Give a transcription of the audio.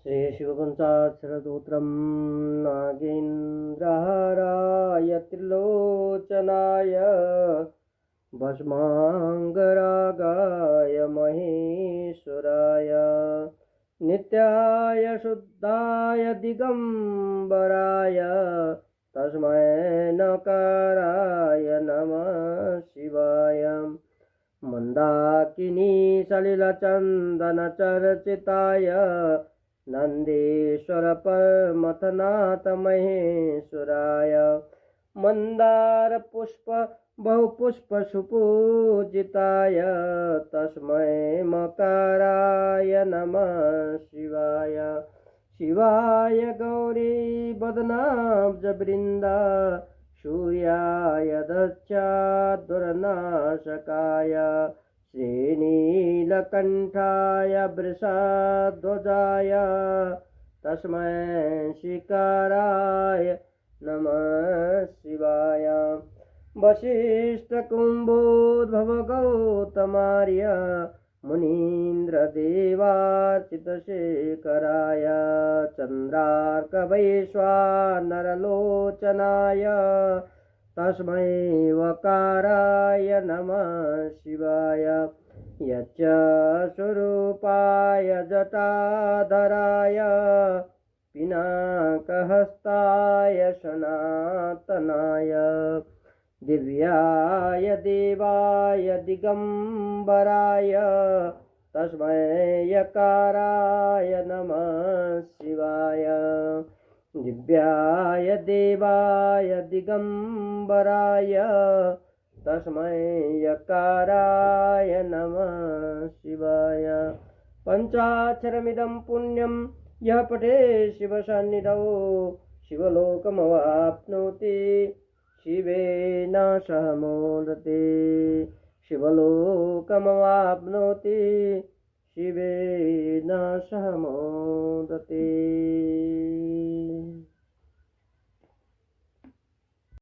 श्रीशिवपञ्चाक्षरसूत्रं नागेन्द्रहाराय त्रिलोचनाय भस्माङ्गरागाय महेश्वराय नित्याय शुद्धाय दिगम्बराय तस्मै नकाराय नमः शिवाय। मन्दाकिनी सलिलचन्दनचर्चिताय नन्देश्वर परमथनाथ महेश्वराय मन्दार पुष्प बहुपुष्प सुपूजिताय तस्मै मकाराय नमः शिवाय। शिवाय गौरी बदनाब्ज वृन्दा सूर्याय दक्षाध्वरनाशकाय श्रीनीलकण्ठाय वृषध्वजाय तस्मै शिकाराय नमः शिवाय। वसिष्ठकुम्भोद्भव गौतमार्य मुनीन्द्रदेवार्चितशेखराय चन्द्रार्कवैश्वानरलोचनाय तस्मै वकाराय नमः शिवाय। यच्च स्वरूपाय जटाधराय पिनाकहस्ताय सनातनाय दिव्याय देवाय दिगम्बराय तस्मै यकाराय नमः शिवाय। दिव्याय देवाय दिगम्बराय तस्मै यकाराय नमः शिवाय। पञ्चाक्षरमिदं पुण्यं यः पठे शिवसन्निधौ शिवलोकमवाप्नोति शिवेन सह मोदते। शिवलोकमवाप्नोति शिवेन सह मोदते।